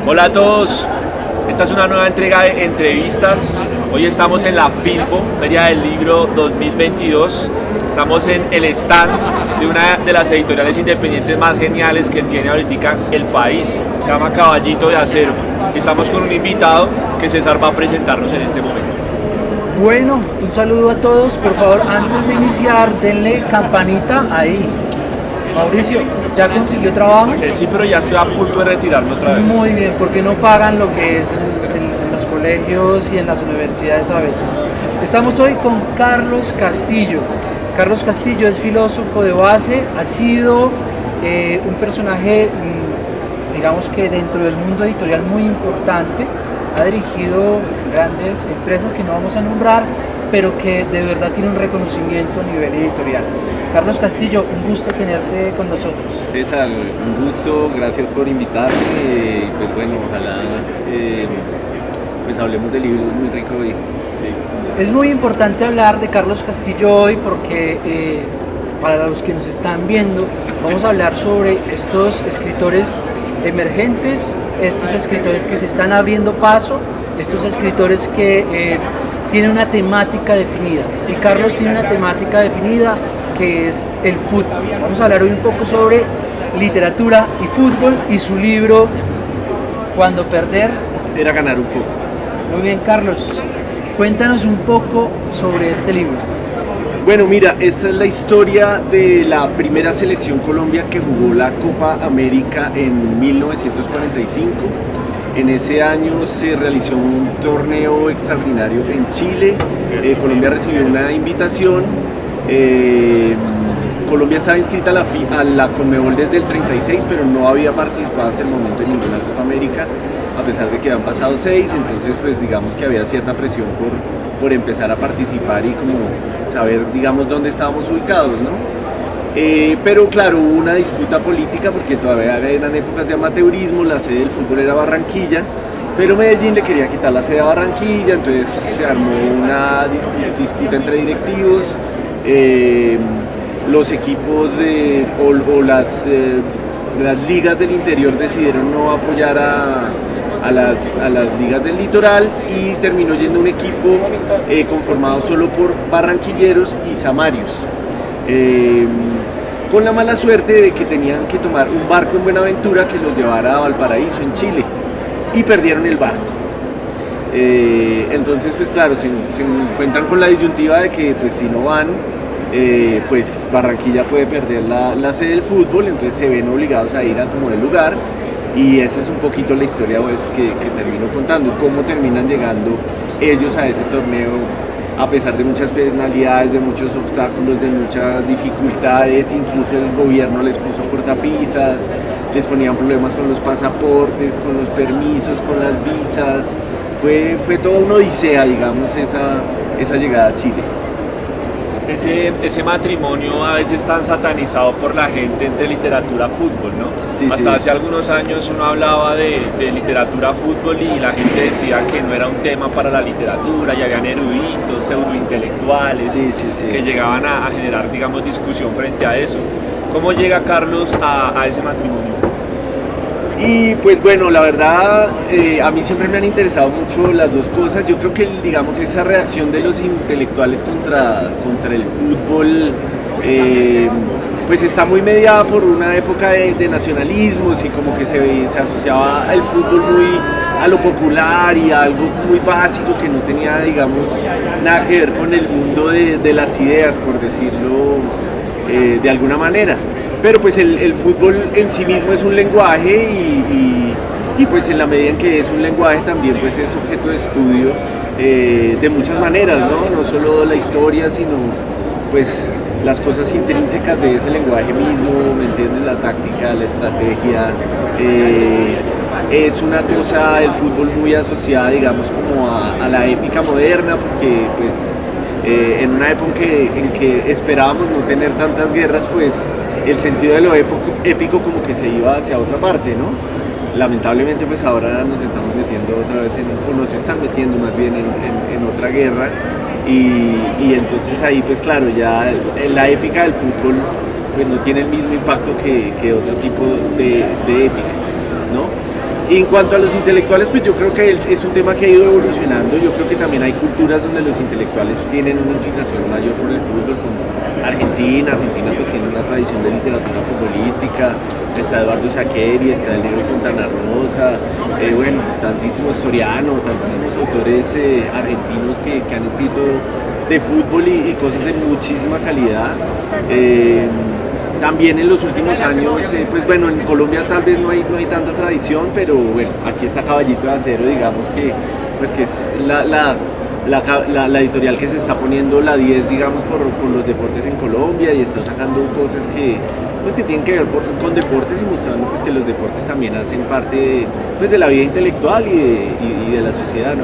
Hola a todos, esta es una nueva entrega de entrevistas. Hoy estamos en la Filbo, Feria del Libro 2022. Estamos en el stand de una de las editoriales independientes más geniales que tiene ahorita el país, se llama Caballito de Acero. Estamos con un invitado que César va a presentarnos en este momento. Bueno, un saludo a todos. Por favor, antes de iniciar, denle campanita ahí. Mauricio, ¿ya consiguió trabajo? Sí, pero ya estoy a punto de retirarme otra vez. Muy bien, porque no pagan lo que es en los colegios y en las universidades a veces. Estamos hoy con Carlos Castillo. Carlos Castillo es filósofo de base, ha sido un personaje, digamos que dentro del mundo editorial muy importante, ha dirigido grandes empresas que no vamos a nombrar, pero que de verdad tiene un reconocimiento a nivel editorial. Carlos Castillo, un gusto tenerte con nosotros. César, un gusto, gracias por invitarme. Pues bueno, ojalá pues hablemos de libros muy rico hoy. Sí. Es muy importante hablar de Carlos Castillo hoy porque para los que nos están viendo vamos a hablar sobre estos escritores emergentes, estos escritores que se están abriendo paso, estos escritores que tienen una temática definida. Y Carlos tiene una temática definida que es el fútbol. Vamos a hablar hoy un poco sobre literatura y fútbol y su libro Cuando perder Era ganar un poco. Muy bien, Carlos, cuéntanos un poco sobre este libro. Bueno, mira, esta es la historia de la primera selección Colombia que jugó la Copa América en 1945. En ese año se realizó un torneo extraordinario en Chile. Colombia recibió una invitación. Colombia estaba inscrita a la Conmebol desde el 36, pero no había participado hasta el momento en ninguna Copa América, a pesar de que habían pasado 6, entonces pues digamos que había cierta presión por empezar a participar y como saber, digamos, dónde estábamos ubicados, ¿no? Pero claro, hubo una disputa política porque todavía eran épocas de amateurismo, la sede del fútbol era Barranquilla, pero Medellín le quería quitar la sede a Barranquilla, entonces se armó una disputa entre directivos. Los equipos o las ligas del interior decidieron no apoyar a las ligas del litoral y terminó yendo un equipo conformado solo por barranquilleros y samarios, con la mala suerte de que tenían que tomar un barco en Buenaventura que los llevara a Valparaíso en Chile y perdieron el barco. Entonces pues claro, se encuentran con la disyuntiva de que pues si no van, pues Barranquilla puede perder la sede del fútbol, entonces se ven obligados a ir a como del lugar, y esa es un poquito la historia pues, que termino contando, cómo terminan llegando ellos a ese torneo a pesar de muchas penalidades, de muchos obstáculos, de muchas dificultades. Incluso el gobierno les puso cortapisas, les ponían problemas con los pasaportes, con los permisos, con las visas. Fue toda una odisea, digamos, esa llegada a Chile. Ese matrimonio a veces tan satanizado por la gente entre literatura y fútbol, ¿no? Sí, Hasta sí. hace algunos años uno hablaba de literatura fútbol y la gente decía que no era un tema para la literatura, y habían eruditos, pseudointelectuales Sí. que llegaban a generar, digamos, discusión frente a eso. ¿Cómo llega Carlos a ese matrimonio? Y pues bueno, la verdad, a mí siempre me han interesado mucho las dos cosas. Yo creo que, digamos, esa reacción de los intelectuales contra el fútbol, pues está muy mediada por una época de nacionalismos, y como que se asociaba el fútbol muy a lo popular y a algo muy básico que no tenía, digamos, nada que ver con el mundo de las ideas, por decirlo de alguna manera. Pero pues el fútbol en sí mismo es un lenguaje y pues en la medida en que es un lenguaje también pues es objeto de estudio de muchas maneras, ¿no? No solo la historia, sino pues las cosas intrínsecas de ese lenguaje mismo, ¿me entiendes? La táctica, la estrategia. Es una cosa, el fútbol, muy asociada, digamos, como a la épica moderna, porque pues en una época en que esperábamos no tener tantas guerras, pues el sentido de lo épico como que se iba hacia otra parte, ¿no? Lamentablemente pues ahora nos estamos metiendo otra vez o nos están metiendo más bien en otra guerra, y entonces ahí pues claro, ya la épica del fútbol pues no tiene el mismo impacto que otro tipo de épicas, ¿no? Y en cuanto a los intelectuales, pues yo creo que es un tema que ha ido evolucionando. Yo creo que también hay culturas donde los intelectuales tienen una inclinación mayor por el fútbol, como Argentina. Argentina pues tiene una tradición de literatura futbolística. Está Eduardo Saqueri, está el libro Fontana Rosa, bueno, tantísimos Soriano, tantísimos autores argentinos que han escrito de fútbol y cosas de muchísima calidad. También en los últimos años, pues bueno, en Colombia tal vez no hay tanta tradición, pero bueno, aquí está Caballito de Acero, digamos que es la editorial que se está poniendo la 10, digamos, por los deportes en Colombia, y está sacando cosas que tienen que ver con deportes, y mostrando pues que los deportes también hacen parte de la vida intelectual y de la sociedad, ¿no?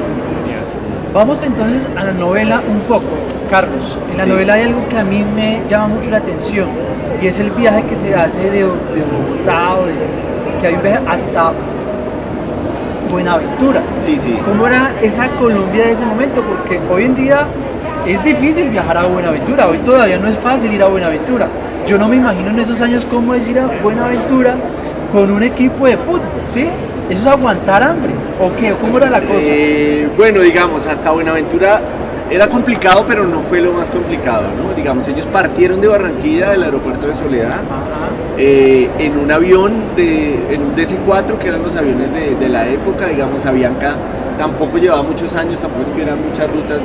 Vamos entonces a la novela un poco, Carlos. En la novela hay algo que a mí me llama mucho la atención, y es el viaje que se hace de Bogotá, que hay un viaje hasta Buenaventura. Sí. ¿Cómo era esa Colombia de ese momento? Porque hoy en día es difícil viajar a Buenaventura, hoy todavía no es fácil ir a Buenaventura. Yo no me imagino en esos años cómo es ir a Buenaventura con un equipo de fútbol, ¿sí? ¿Eso es aguantar hambre? ¿O qué? ¿Cómo era la cosa? Bueno, digamos, hasta Buenaventura era complicado, pero no fue lo más complicado, ¿no? Digamos, ellos partieron de Barranquilla, del aeropuerto de Soledad, en un avión, en un DC-4, que eran los aviones de la época, digamos. Avianca tampoco llevaba muchos años, tampoco es que eran muchas rutas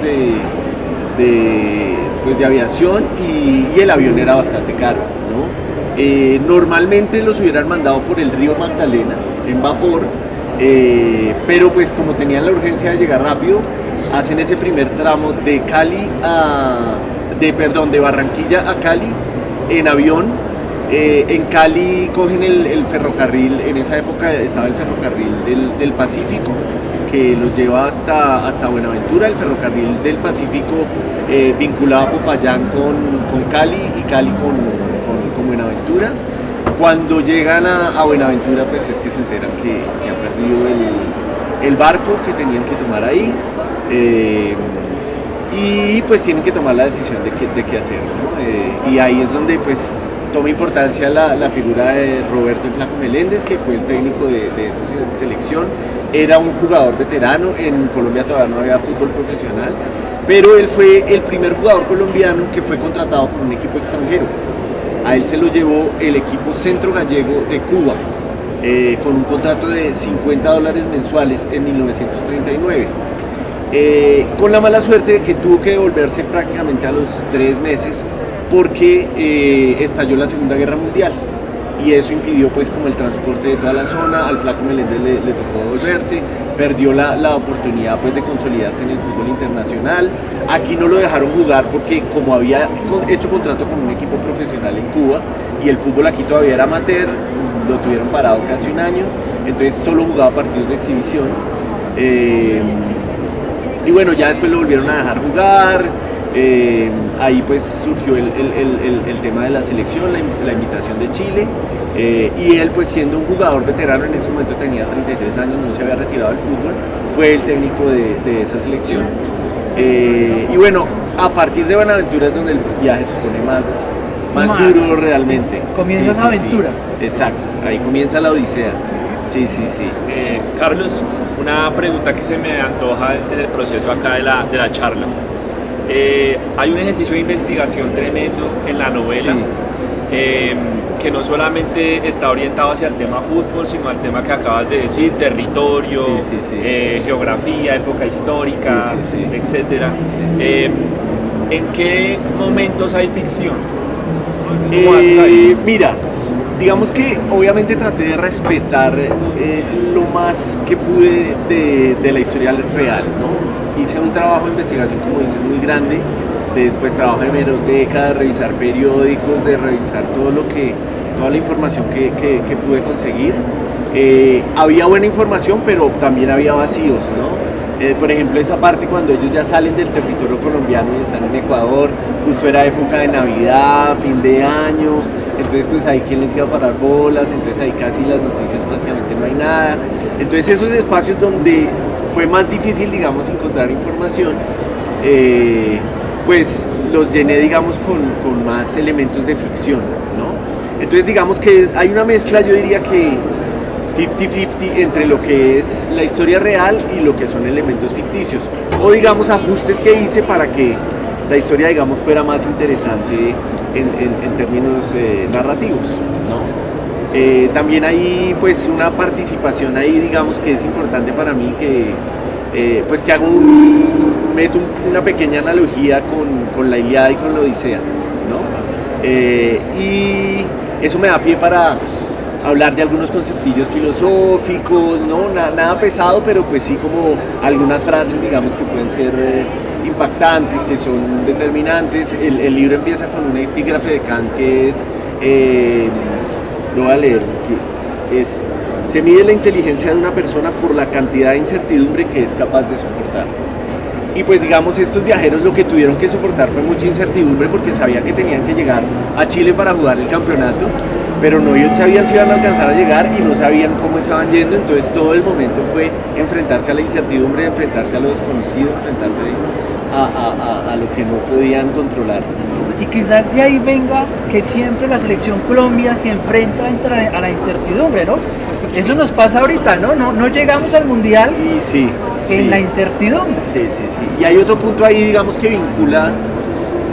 de aviación, y el avión era bastante caro, ¿no? Normalmente los hubieran mandado por el río Magdalena, en vapor, pero pues como tenían la urgencia de llegar rápido, hacen ese primer tramo de Barranquilla a Cali en avión. En Cali cogen el ferrocarril, en esa época estaba el ferrocarril del Pacífico, que los lleva hasta Buenaventura. El ferrocarril del Pacífico vinculaba Popayán con Cali, y Cali con Buenaventura. Cuando llegan a Buenaventura, pues es que se enteran que han perdido el barco que tenían que tomar ahí, y pues tienen que tomar la decisión de qué hacer, ¿no? Y ahí es donde pues toma importancia la figura de Roberto el Flaco Meléndez, que fue el técnico de esa selección. Era un jugador veterano, en Colombia todavía no había fútbol profesional, pero él fue el primer jugador colombiano que fue contratado por un equipo extranjero. A él se lo llevó el equipo Centro Gallego de Cuba, con un contrato de $50 mensuales en 1939. Con la mala suerte de que tuvo que devolverse prácticamente a los 3 meses, porque estalló la Segunda Guerra Mundial, y eso impidió pues como el transporte de toda la zona. Al Flaco Meléndez le tocó devolverse, perdió la oportunidad pues de consolidarse en el fútbol internacional. Aquí no lo dejaron jugar porque como había hecho contrato con un equipo profesional en Cuba, y el fútbol aquí todavía era amateur, lo tuvieron parado casi un año, entonces solo jugaba partidos de exhibición. Y bueno, ya después lo volvieron a dejar jugar. Ahí pues surgió el tema de la selección, la invitación de Chile, y él pues siendo un jugador veterano, en ese momento tenía 33 años, no se había retirado del fútbol, fue el técnico de esa selección. Y bueno, a partir de Buenaventura es donde el viaje se pone más duro realmente. Comienza esa aventura. Sí. Exacto, ahí comienza la odisea. Sí. Carlos, una pregunta que se me antoja en el proceso acá de la charla. Hay un ejercicio de investigación tremendo en la novela, que no solamente está orientado hacia el tema fútbol, sino al tema que acabas de decir, territorio, geografía, época histórica, etc. ¿En qué momentos hay ficción? Mira, digamos que obviamente traté de respetar lo más que pude de la historia real, ¿no? Hice un trabajo de investigación, como dices, muy grande, pues trabajo de hemeroteca, de revisar periódicos, de revisar toda la información que pude conseguir. Había buena información, pero también había vacíos, ¿no? Por ejemplo, esa parte cuando ellos ya salen del territorio colombiano y están en Ecuador, justo era época de Navidad, fin de año, entonces pues ahí quién les iba a parar bolas, entonces ahí casi las noticias prácticamente no hay nada. Entonces esos espacios donde fue más difícil, digamos, encontrar información, pues los llené, digamos, con más elementos de ficción, ¿no? Entonces digamos que hay una mezcla, yo diría que 50-50 entre lo que es la historia real y lo que son elementos ficticios, o digamos ajustes que hice para que la historia, digamos, fuera más interesante en términos narrativos, ¿no? También hay pues una participación ahí, digamos, que es importante para mí, que pues que meto una pequeña analogía con la Ilíada y con la Odisea, ¿no? Y eso me da pie para hablar de algunos conceptillos filosóficos, ¿no? Nada pesado, pero pues sí como algunas frases, digamos, que pueden ser impactantes, que son determinantes. El libro empieza con un epígrafe de Kant que es, lo voy a leer, que es: se mide la inteligencia de una persona por la cantidad de incertidumbre que es capaz de soportar. Y pues digamos, estos viajeros lo que tuvieron que soportar fue mucha incertidumbre, porque sabían que tenían que llegar a Chile para jugar el campeonato, pero no sabían si iban a alcanzar a llegar y no sabían cómo estaban yendo. Entonces todo el momento fue enfrentarse a la incertidumbre, enfrentarse a lo desconocido, enfrentarse a lo que no podían controlar. Y quizás de ahí venga que siempre la selección Colombia se enfrenta a la incertidumbre, ¿no? Eso nos pasa ahorita, ¿no? No llegamos al Mundial y sí, en la incertidumbre. Sí. Y hay otro punto ahí, digamos, que vincula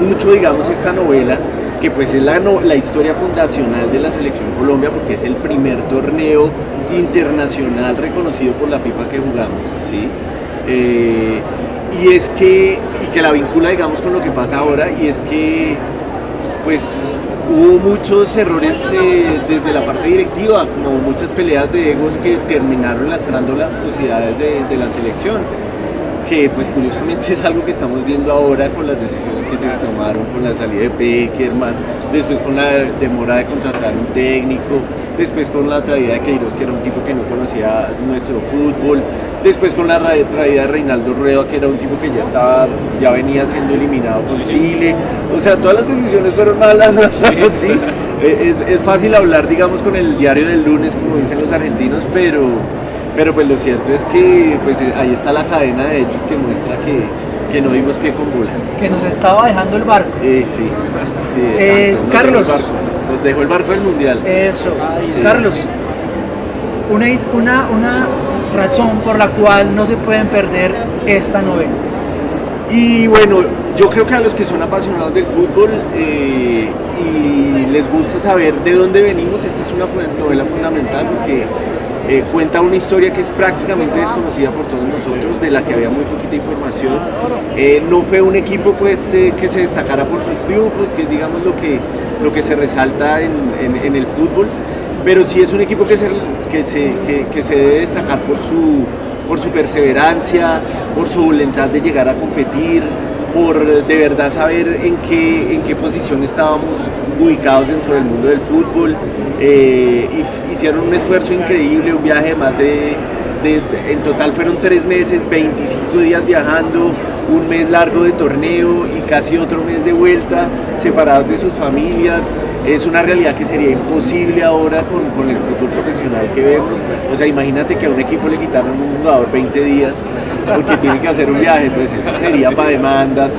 mucho, digamos, esta novela, que pues es la historia fundacional de la selección Colombia, porque es el primer torneo internacional reconocido por la FIFA que jugamos, ¿sí? Y que la vincula, digamos, con lo que pasa ahora, y es que pues hubo muchos errores desde la parte directiva, como muchas peleas de egos que terminaron lastrando las posibilidades de la selección, que pues curiosamente es algo que estamos viendo ahora con las decisiones que se tomaron, con la salida de Pekerman, después con la demora de contratar un técnico, después con la traída de Queiroz, que era un tipo que no conocía nuestro fútbol, después con la traída de Reinaldo Rueda, que era un tipo que ya venía siendo eliminado con Chile. O sea, todas las decisiones fueron malas, ¿sí? Es fácil hablar, digamos, con el diario del lunes, como dicen los argentinos, pero pues lo cierto es que pues ahí está la cadena de hechos que muestra que no dimos pie con bola. Que nos estaba dejando el barco. Sí, exacto. Carlos. Nos dejó el barco del Mundial. Eso. Sí. Carlos, una razón por la cual no se pueden perder esta novela. Y bueno, yo creo que a los que son apasionados del fútbol y les gusta saber de dónde venimos, esta es una novela fundamental, porque cuenta una historia que es prácticamente desconocida por todos nosotros, de la que había muy poquita información. No fue un equipo pues que se destacara por sus triunfos, que es, digamos, lo que se resalta en el fútbol, pero sí es un equipo que se debe destacar por su perseverancia, por su voluntad de llegar a competir, por de verdad saber en qué posición estábamos ubicados dentro del mundo del fútbol. Hicieron un esfuerzo increíble, un viaje de más en total fueron 3 meses, 25 días viajando, un mes largo de torneo y casi otro mes de vuelta, separados de sus familias. Es una realidad que sería imposible ahora con el fútbol profesional que vemos. O sea, imagínate que a un equipo le quitaron un jugador 20 días porque tiene que hacer un viaje, pues eso sería para demandas,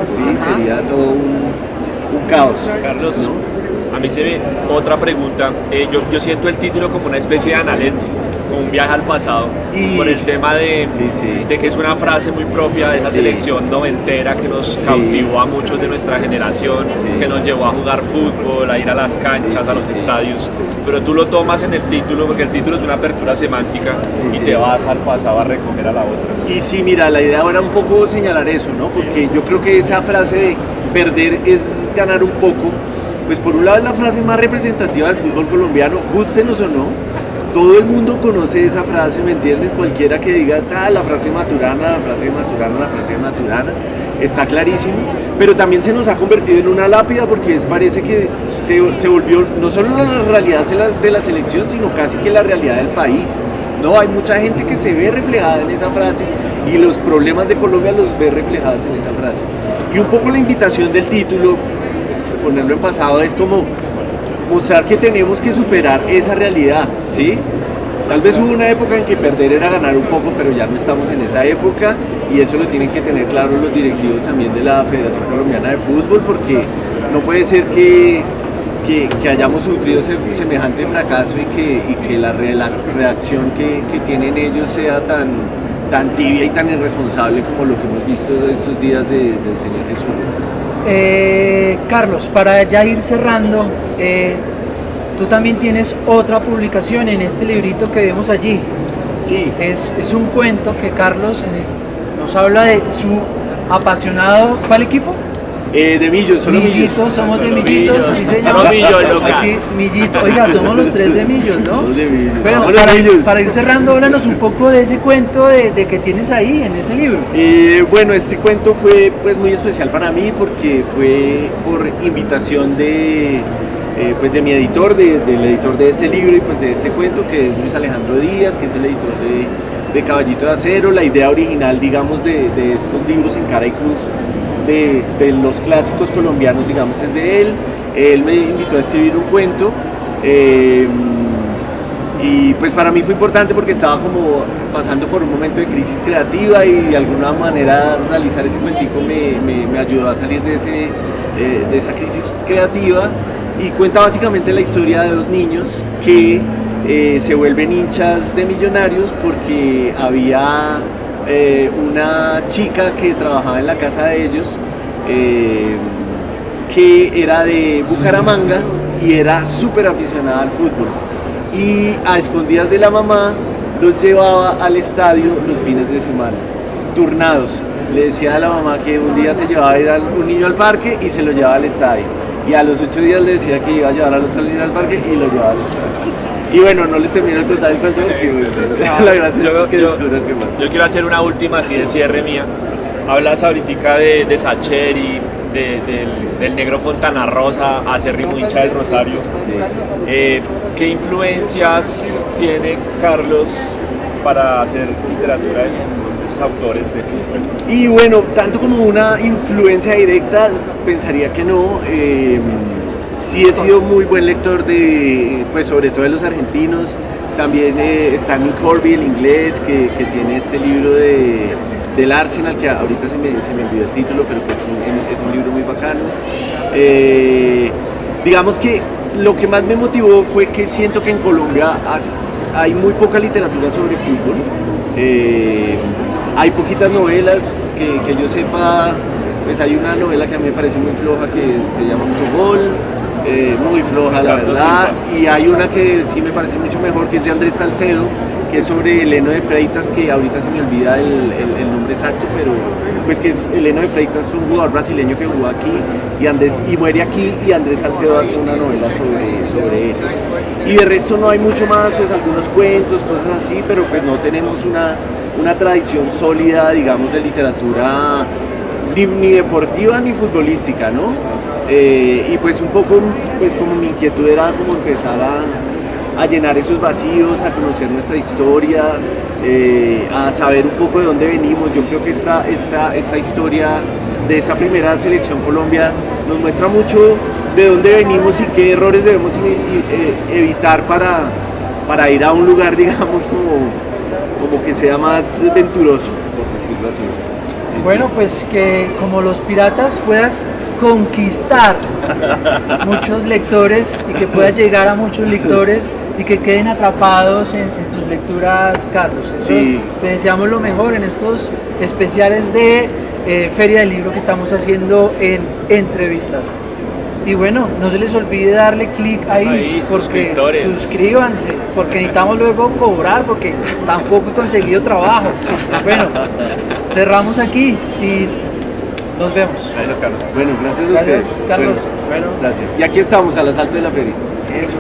sería todo un caos. Carlos, ¿no? A mí se ve otra pregunta. Yo siento el título como una especie de análisis, como un viaje al pasado, por el tema de que es una frase muy propia de esa selección noventera que nos cautivó a muchos de nuestra generación, que nos llevó a jugar fútbol, a ir a las canchas, a los estadios. Pero tú lo tomas en el título, porque el título es una apertura semántica, y te vas al pasado a recoger a la otra. Y sí, mira, la idea era un poco señalar eso, ¿no? Porque yo creo que esa frase de perder es ganar un poco, pues por un lado es la frase más representativa del fútbol colombiano, gústenos o no, todo el mundo conoce esa frase, ¿me entiendes? Cualquiera que diga, la frase Maturana, está clarísimo, pero también se nos ha convertido en una lápida, porque parece que se volvió no solo la realidad de la selección, sino casi que la realidad del país. No, hay mucha gente que se ve reflejada en esa frase, y los problemas de Colombia los ve reflejados en esa frase. Y un poco la invitación del título, ponerlo en pasado, es como mostrar que tenemos que superar esa realidad, ¿sí? Tal vez hubo una época en que perder era ganar un poco, pero ya no estamos en esa época, y eso lo tienen que tener claro los directivos también de la Federación Colombiana de Fútbol, porque no puede ser que que hayamos sufrido semejante fracaso y que la reacción que tienen ellos sea tan tibia y tan irresponsable como lo que hemos visto estos días del Señor Jesús. Carlos, para ya ir cerrando, tú también tienes otra publicación en este librito que vemos allí. Sí. Es un cuento que Carlos nos habla de su apasionado. ¿Cuál equipo? De Millos, solo Millos. Somos de Millitos, sí señor. Somos Millos, locas. Aquí, Millito. Oiga, somos los tres de Millos, ¿no? Somos de Millos. Bueno, para ir cerrando, háblanos un poco de ese cuento de que tienes ahí en ese libro. Bueno, este cuento fue pues muy especial para mí porque fue por invitación de mi editor, del editor de este libro y pues de este cuento, que es Luis Alejandro Díaz, que es el editor de Caballito de Acero. La idea original, digamos, de estos libros en cara y cruz de los clásicos colombianos, digamos, es de él. Él me invitó a escribir un cuento y pues para mí fue importante porque estaba como pasando por un momento de crisis creativa y de alguna manera realizar ese cuentico me ayudó a salir de esa crisis creativa, y cuenta básicamente la historia de dos niños que se vuelven hinchas de Millonarios porque había una chica que trabajaba en la casa de ellos, que era de Bucaramanga y era súper aficionada al fútbol, y a escondidas de la mamá los llevaba al estadio los fines de semana, turnados. Le decía a la mamá que un día se llevaba a ir un niño al parque y se lo llevaba al estadio, y a los 8 días le decía que iba a llevar al otro niño al parque y lo llevaba al estadio. Y bueno, no les termino de contar el cuento porque la gracia es que disfruten que más. Yo quiero hacer una última así de cierre mía. Hablas ahorita de Sacheri, del negro Fontana Rosa, acérrimo hincha del Rosario. Sí. ¿Qué influencias tiene Carlos para hacer literatura de esos autores de fútbol? Y bueno, tanto como una influencia directa, pensaría que no. Sí he sido muy buen lector pues sobre todo de los argentinos. También Stanley Corby, el inglés, que tiene este libro del Arsenal, que ahorita se me olvidó el título, pero pues es un libro muy bacano. Digamos que lo que más me motivó fue que siento que en Colombia hay muy poca literatura sobre fútbol. Hay poquitas novelas que yo sepa. Pues hay una novela que a mí me parece muy floja que se llama Autogol, muy floja la verdad, y hay una que sí me parece mucho mejor, que es de Andrés Salcedo, que es sobre Eleno de Freitas, que ahorita se me olvida el nombre exacto, pero pues que es Eleno de Freitas, un jugador brasileño que jugó aquí y muere aquí, y Andrés Salcedo hace una novela sobre él. Y de resto no hay mucho más, pues algunos cuentos, cosas así, pero pues no tenemos una tradición sólida, digamos, de literatura ni deportiva ni futbolística, ¿no? Y pues un poco, pues como mi inquietud era como empezar a llenar esos vacíos, a conocer nuestra historia, a saber un poco de dónde venimos. Yo creo que esta historia de esta primera selección Colombia nos muestra mucho de dónde venimos y qué errores debemos evitar para ir a un lugar, digamos, como que sea más venturoso, por decirlo así. Sí, bueno, pues que como los piratas puedas conquistar muchos lectores y que puedas llegar a muchos lectores y que queden atrapados en tus lecturas, Carlos. Eso, sí. Te deseamos lo mejor en estos especiales de Feria del Libro que estamos haciendo en entrevistas. Y bueno, no se les olvide darle clic ahí, porque suscríbanse, porque necesitamos luego cobrar, porque tampoco he conseguido trabajo. Bueno, cerramos aquí y nos vemos. Gracias, Carlos. Bueno, gracias a ustedes. Carlos. Bueno, gracias. Y aquí estamos al asalto de la feria. Eso.